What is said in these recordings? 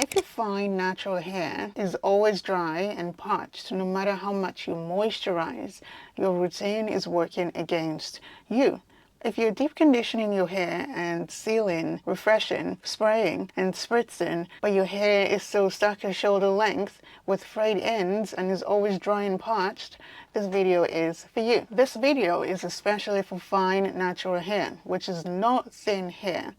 If your fine natural hair is always dry and parched, no matter how much you moisturize, your routine is working against you. If you're deep conditioning your hair and sealing, refreshing, spraying, and spritzing, but your hair is still stuck at shoulder length with frayed ends and is always dry and parched, this video is for you. This video is especially for fine natural hair, which is not thin hair.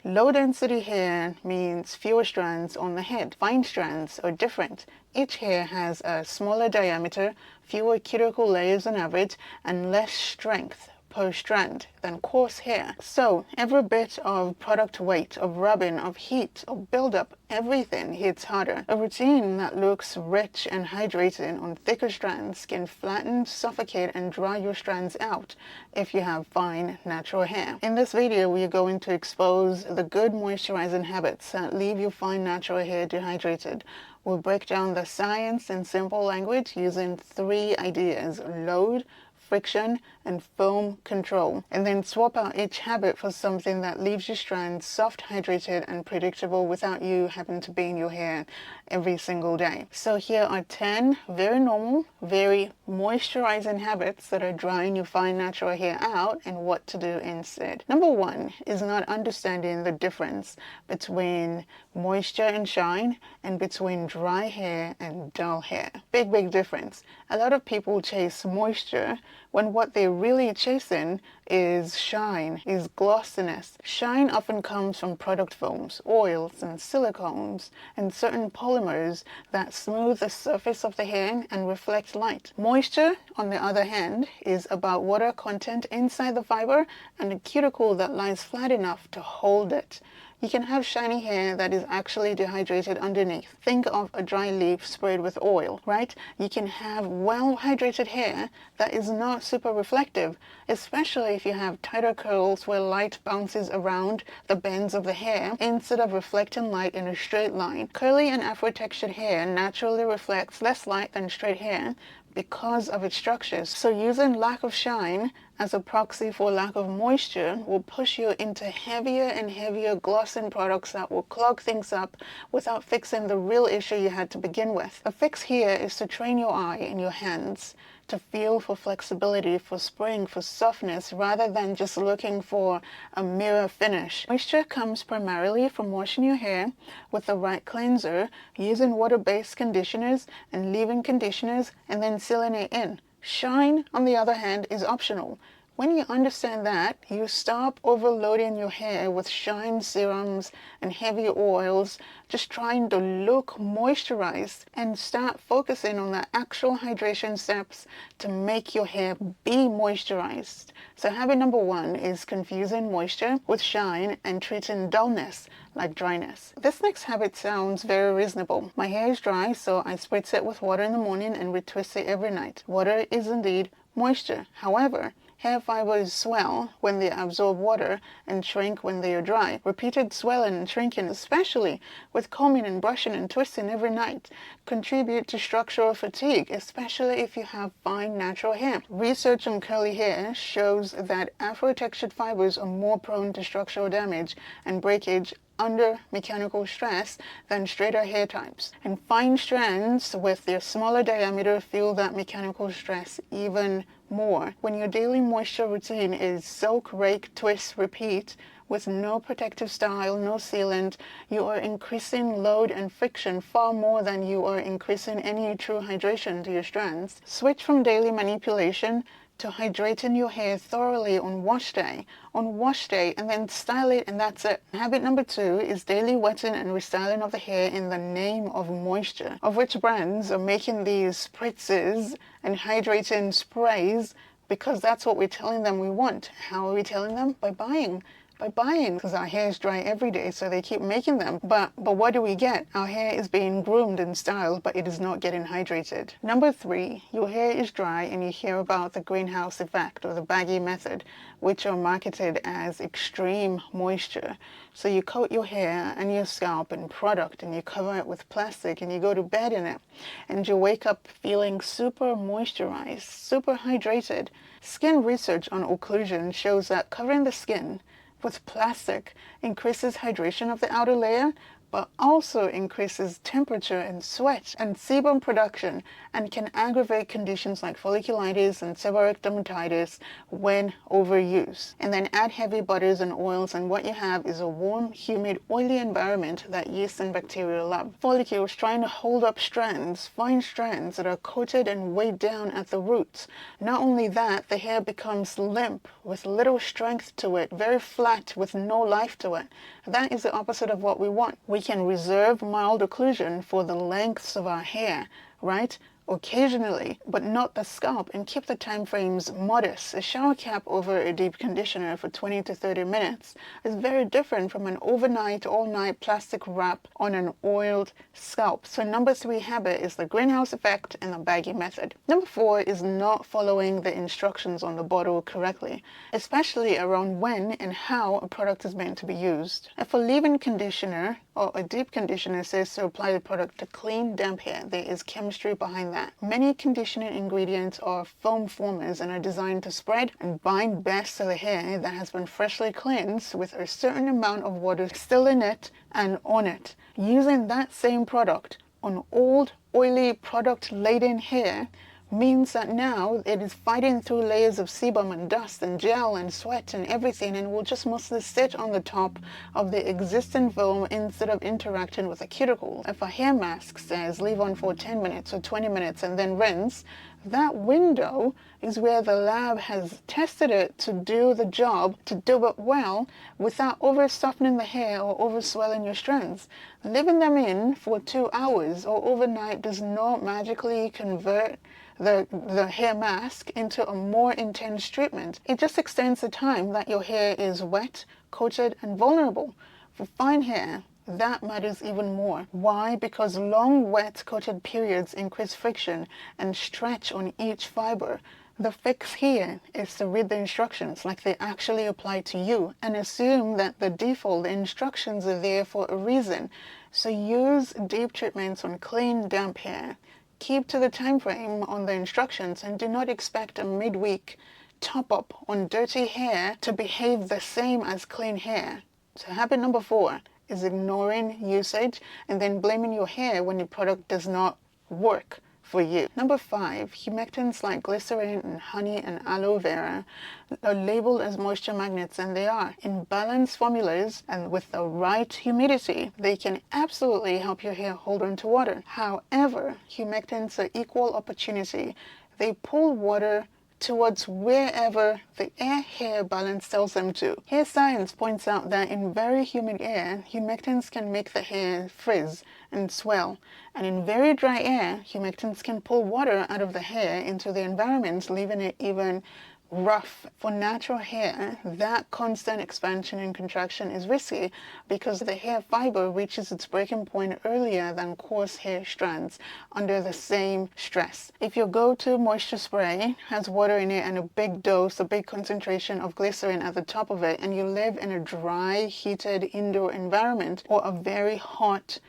Low density hair means fewer strands on the head. Fine strands are different. Each hair has a smaller diameter, fewer cuticle layers on average, and less strength per strand than coarse hair. So every bit of product weight, of rubbing, of heat, of buildup, everything hits harder. A routine that looks rich and hydrating on thicker strands can flatten, suffocate, and dry your strands out if you have fine natural hair. In this video, we are going to expose the good moisturizing habits that leave your fine natural hair dehydrated. We'll break down the science in simple language using 3 ideas: load, friction, and foam control, and then swap out each habit for something that leaves your strands soft, hydrated, and predictable without you having to be in your hair every single day. So here are 10 very normal, very moisturizing habits that are drying your fine natural hair out and what to do instead. Number 1 is not understanding the difference between moisture and shine and between dry hair and dull hair. Big difference. A lot of people chase moisture when what they're really chasing is shine, is glossiness. Shine often comes from product foams, oils, and silicones, and certain polymers that smooth the surface of the hair and reflect light. Moisture, on the other hand, is about water content inside the fiber and a cuticle that lies flat enough to hold it. You can have shiny hair that is actually dehydrated underneath. Think of a dry leaf sprayed with oil, right? You can have well-hydrated hair that is not super reflective, especially if you have tighter curls where light bounces around the bends of the hair instead of reflecting light in a straight line. Curly and afro-textured hair naturally reflects less light than straight hair because of its structures. So using lack of shine as a proxy for lack of moisture will push you into heavier and heavier glossing products that will clog things up without fixing the real issue you had to begin with. A fix here is to train your eye and your hands to feel for flexibility, for spring, for softness, rather than just looking for a mirror finish. Moisture comes primarily from washing your hair with the right cleanser, using water-based conditioners and leave-in conditioners, and then sealing it in. Shine, on the other hand, is optional. When you understand that, you stop overloading your hair with shine serums and heavy oils, just trying to look moisturized, and start focusing on the actual hydration steps to make your hair be moisturized. So habit number 1 is confusing moisture with shine and treating dullness like dryness. This next habit sounds very reasonable. My hair is dry, so I spritz it with water in the morning and retwist it every night. Water is indeed moisture. However, hair fibers swell when they absorb water and shrink when they are dry. Repeated swelling and shrinking, especially with combing and brushing and twisting every night, contribute to structural fatigue, especially if you have fine natural hair. Research on curly hair shows that afro-textured fibers are more prone to structural damage and breakage under mechanical stress than straighter hair types. And fine strands with their smaller diameter feel that mechanical stress even more. When your daily moisture routine is soak, rake, twist, repeat, with no protective style, no sealant, you are increasing load and friction far more than you are increasing any true hydration to your strands. Switch from daily manipulation to hydrating your hair thoroughly on wash day, and then style it, and that's it. Habit number 2 is daily wetting and restyling of the hair in the name of moisture, of which brands are making these spritzes and hydrating sprays because that's what we're telling them we want. How are we telling them? By buying, because our hair is dry every day, so they keep making them. But what do we get? Our hair is being groomed and styled, but it is not getting hydrated. Number 3, your hair is dry and you hear about the greenhouse effect or the baggy method, which are marketed as extreme moisture. So you coat your hair and your scalp in product and you cover it with plastic and you go to bed in it, and you wake up feeling super moisturized, super hydrated. Skin research on occlusion shows that covering the skin with plastic increases hydration of the outer layer, but also increases temperature and sweat and sebum production, and can aggravate conditions like folliculitis and seborrheic dermatitis when overused. And then add heavy butters and oils, and what you have is a warm, humid, oily environment that yeast and bacteria love. Follicles trying to hold up strands, fine strands that are coated and weighed down at the roots. Not only that, the hair becomes limp with little strength to it, very flat with no life to it. That is the opposite of what we want. We can reserve mild occlusion for the lengths of our hair, right? Occasionally, but not the scalp, and keep the time frames modest. A shower cap over a deep conditioner for 20 to 30 minutes is very different from an overnight, all-night plastic wrap on an oiled scalp. So number 3 habit is the greenhouse effect and the baggy method. Number 4 is not following the instructions on the bottle correctly, especially around when and how a product is meant to be used. If a leave-in conditioner or a deep conditioner says to apply the product to clean, damp hair, there is chemistry behind that. Many conditioning ingredients are foam formers and are designed to spread and bind best to the hair that has been freshly cleansed with a certain amount of water still in it and on it. Using that same product on old, oily, product-laden hair means that now it is fighting through layers of sebum and dust and gel and sweat and everything, and will just mostly sit on the top of the existing foam instead of interacting with a cuticle. If a hair mask says leave on for 10 minutes or 20 minutes and then rinse, that window is where the lab has tested it to do the job, to do it well, without over softening the hair or over swelling your strands. Leaving them in for 2 hours or overnight does not magically convert the hair mask into a more intense treatment. It just extends the time that your hair is wet, coated, and vulnerable. For fine hair, that matters even more. Why? Because long wet coated periods increase friction and stretch on each fiber. The fix here is to read the instructions like they actually apply to you and assume that the default instructions are there for a reason. So use deep treatments on clean, damp hair. Keep to the time frame on the instructions and do not expect a midweek top-up on dirty hair to behave the same as clean hair. So habit number 4 is ignoring usage and then blaming your hair when your product does not work for you. Number 5, humectants like glycerin and honey and aloe vera are labeled as moisture magnets, and they are. In balanced formulas and with the right humidity, they can absolutely help your hair hold on to water. However, humectants are equal opportunity. They pull water towards wherever the air-hair balance tells them to. Hair science points out that in very humid air, humectants can make the hair frizz and swell. And in very dry air, humectants can pull water out of the hair into the environment, leaving it even rough. For natural hair, that constant expansion and contraction is risky because the hair fiber reaches its breaking point earlier than coarse hair strands under the same stress. If your go-to moisture spray has water in it and a big dose, a big concentration of glycerin at the top of it, and you live in a dry, heated indoor environment or a very hot,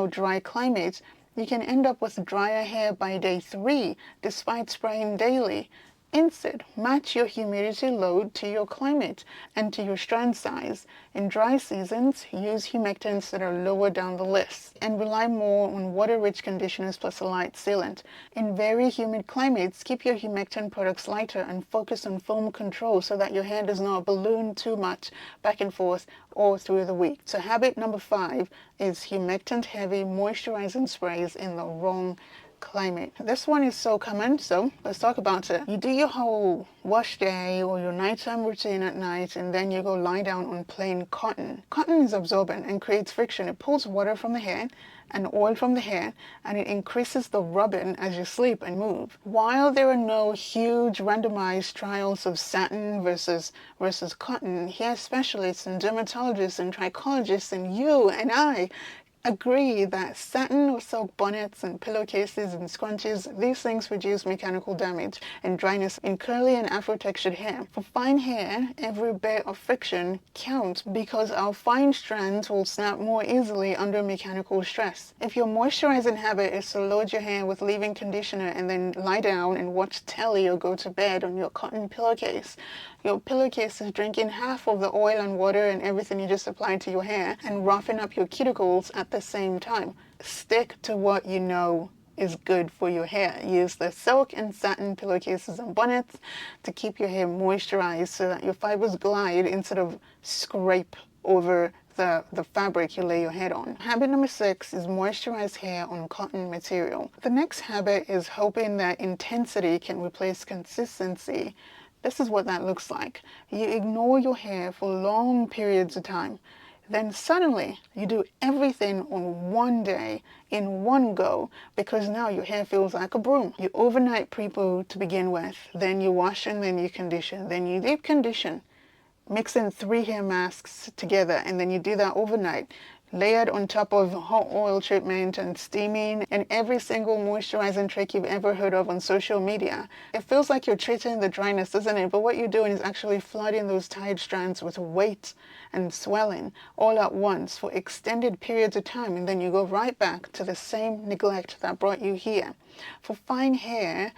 dry climate, you can end up with drier hair by day 3 despite spraying daily. Instead, match your humidity load to your climate and to your strand size. In dry seasons, use humectants that are lower down the list and rely more on water-rich conditioners plus a light sealant. In very humid climates, keep your humectant products lighter and focus on foam control so that your hair does not balloon too much back and forth all through the week. So habit number 5 is humectant-heavy moisturizing sprays in the wrong climate. This one is so common, so let's talk about it. You do your whole wash day or your nighttime routine at night, and then you go lie down on plain cotton. Cotton is absorbent and creates friction. It pulls water from the hair and oil from the hair, and it increases the rubbing as you sleep and move. While there are no huge randomized trials of satin versus cotton, hair specialists and dermatologists and trichologists and you and I agree that satin or silk bonnets and pillowcases and scrunchies, these things reduce mechanical damage and dryness in curly and afro-textured hair. For fine hair, every bit of friction counts because our fine strands will snap more easily under mechanical stress. If your moisturizing habit is to load your hair with leave-in conditioner and then lie down and watch telly or go to bed on your cotton pillowcase, your pillowcase is drinking half of the oil and water and everything you just applied to your hair and roughing up your cuticles at at the same time. Stick to what you know is good for your hair. Use the silk and satin pillowcases and bonnets to keep your hair moisturized so that your fibers glide instead of scrape over the fabric you lay your head on. Habit number 6 is moisturize hair on cotton material. The next habit is hoping that intensity can replace consistency. This is what that looks like. You ignore your hair for long periods of time. Then suddenly you do everything on one day in one go because now your hair feels like a broom. You overnight pre-poo to begin with, then you wash and then you condition, then you deep condition. Mix in 3 hair masks together and then you do that overnight. Layered on top of hot oil treatment and steaming and every single moisturizing trick you've ever heard of on social media. It feels like you're treating the dryness, doesn't it? But what you're doing is actually flooding those tired strands with weight and swelling all at once for extended periods of time, and then you go right back to the same neglect that brought you here. For fine hair,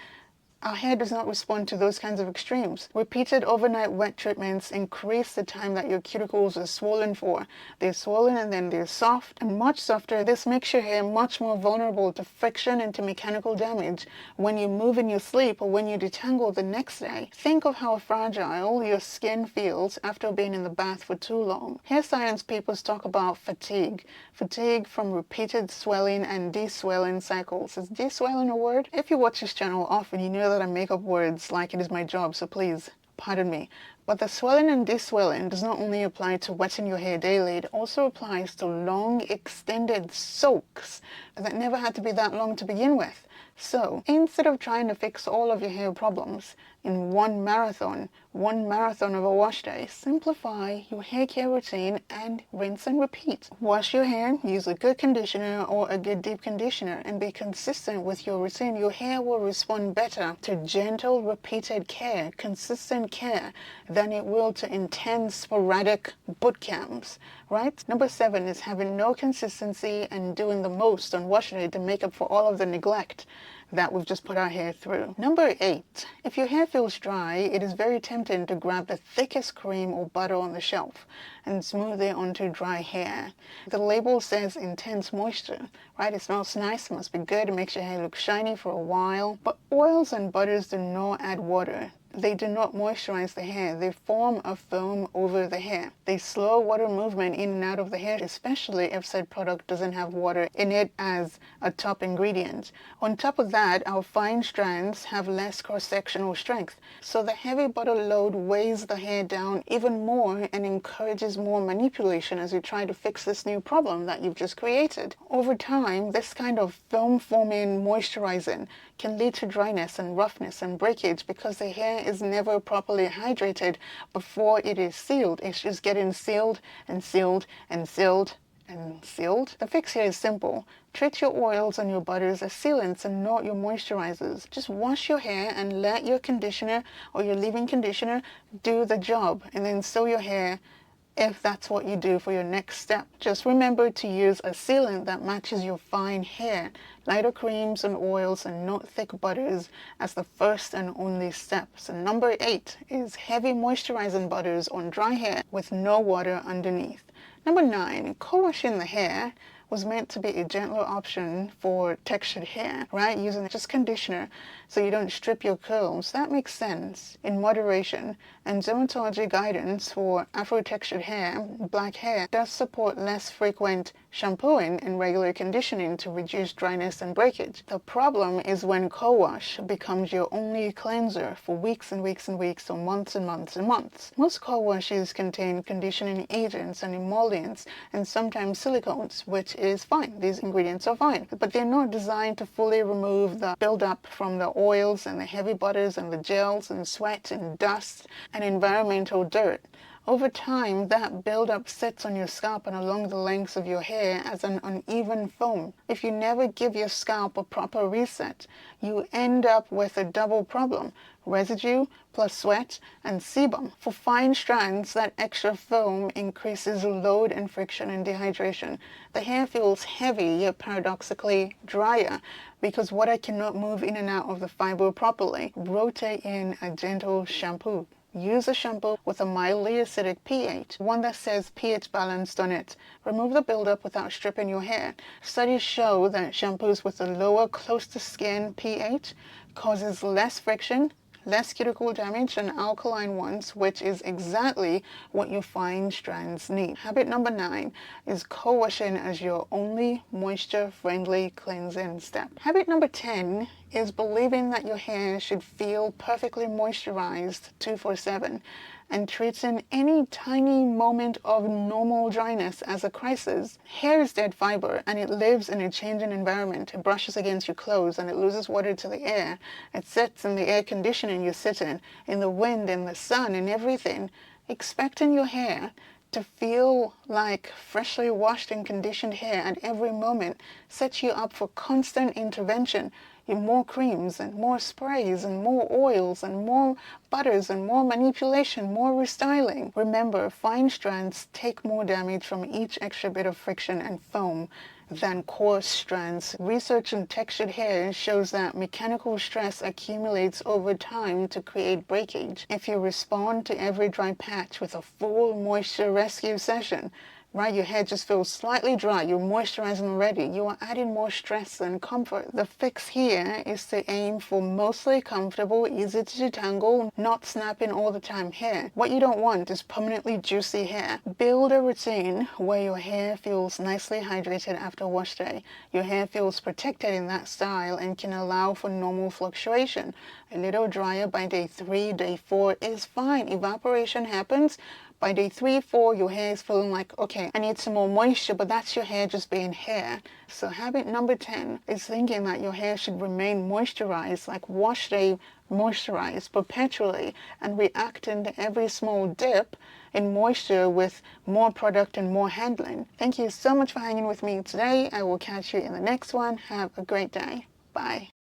our hair does not respond to those kinds of extremes. Repeated overnight wet treatments increase the time that your cuticles are swollen for. They're swollen and then they're soft and much softer. This makes your hair much more vulnerable to friction and to mechanical damage when you move in your sleep or when you detangle the next day. Think of how fragile your skin feels after being in the bath for too long. Hair science papers talk about fatigue. Fatigue from repeated swelling and deswelling cycles. Is deswelling a word? If you watch this channel often, you know that I make up words like it is my job, so please pardon me. But the swelling and deswelling does not only apply to wetting your hair daily, it also applies to long extended soaks that never had to be that long to begin with. So instead of trying to fix all of your hair problems in one marathon of a wash day, simplify your hair care routine and rinse and repeat. Wash your hair, use a good conditioner or a good deep conditioner, and be consistent with your routine. Your hair will respond better to gentle, repeated care, consistent care, than it will to intense, sporadic boot camps, right? Number 7 is having no consistency and doing the most on wash day to make up for all of the neglect that we've just put our hair through. Number 8, if your hair feels dry, it is very tempting to grab the thickest cream or butter on the shelf and smooth it onto dry hair. The label says intense moisture, right? It smells nice, it must be good, it makes your hair look shiny for a while. But oils and butters do not add water. They do not moisturize the hair. They form a film over the hair. They slow water movement in and out of the hair, especially if said product doesn't have water in it as a top ingredient. On top of that, our fine strands have less cross-sectional strength. So the heavy butter load weighs the hair down even more and encourages more manipulation as you try to fix this new problem that you've just created. Over time, this kind of film-forming moisturizing can lead to dryness and roughness and breakage because the hair is never properly hydrated before it is sealed. It's just getting sealed and sealed and sealed and sealed. The fix here is simple. Treat your oils and your butters as sealants and not your moisturizers. Just wash your hair and let your conditioner or your leave-in conditioner do the job, and then seal your hair if that's what you do for your next step. Just remember to use a sealant that matches your fine hair. Lighter creams and oils and not thick butters as the first and only step. So number 8 is heavy moisturizing butters on dry hair with no water underneath. Number 9, co-washing the hair was meant to be a gentler option for textured hair, right? Using just conditioner so you don't strip your curls. That makes sense in moderation. And dermatology guidance for Afro-textured hair, black hair, does support less frequent shampooing and regular conditioning to reduce dryness and breakage. The problem is when co-wash becomes your only cleanser for weeks and weeks and weeks or months and months and months. Most co-washes contain conditioning agents and emollients and sometimes silicones, which is fine. These ingredients are fine, but they're not designed to fully remove the buildup from the oils and the heavy butters and the gels and sweat and dust and environmental dirt. Over time, that buildup sits on your scalp and along the lengths of your hair as an uneven foam. If you never give your scalp a proper reset, you end up with a double problem: residue plus sweat and sebum. For fine strands, that extra foam increases load and friction and dehydration. The hair feels heavy, yet paradoxically drier, because water cannot move in and out of the fiber properly. Rotate in a gentle shampoo. Use a shampoo with a mildly acidic pH, one that says pH balanced on it. Remove the buildup without stripping your hair. Studies show that shampoos with a lower close to skin pH causes less friction, less cuticle damage than alkaline ones, which is exactly what your fine strands need. Habit number 9 is co-washing as your only moisture-friendly cleansing step. Habit number 10 is believing that your hair should feel perfectly moisturized 24/7 and treating any tiny moment of normal dryness as a crisis. Hair is dead fiber and it lives in a changing environment. It brushes against your clothes and it loses water to the air. It sits in the air conditioning you sit in the wind, in the sun, and everything. Expecting your hair to feel like freshly washed and conditioned hair at every moment sets you up for constant intervention. More creams and more sprays and more oils and more butters and more manipulation, more restyling. Remember, fine strands take more damage from each extra bit of friction and foam than coarse strands. Research in textured hair shows that mechanical stress accumulates over time to create breakage. If you respond to every dry patch with a full moisture rescue session, right, your hair just feels slightly dry, you're moisturizing already, you are adding more stress than comfort. The fix here is to aim for mostly comfortable, easy to detangle, not snapping all the time hair. What you don't want is permanently juicy hair. Build a routine where your hair feels nicely hydrated after wash day. Your hair feels protected in that style and can allow for normal fluctuation. A little drier by day 3, day 4 is fine. Evaporation happens. By day 3, 4, your hair is feeling like, okay, I need some more moisture, but that's your hair just being hair. So habit number 10 is thinking that your hair should remain moisturized, like wash day moisturized perpetually, and reacting to every small dip in moisture with more product and more handling. Thank you so much for hanging with me today. I will catch you in the next one. Have a great day. Bye.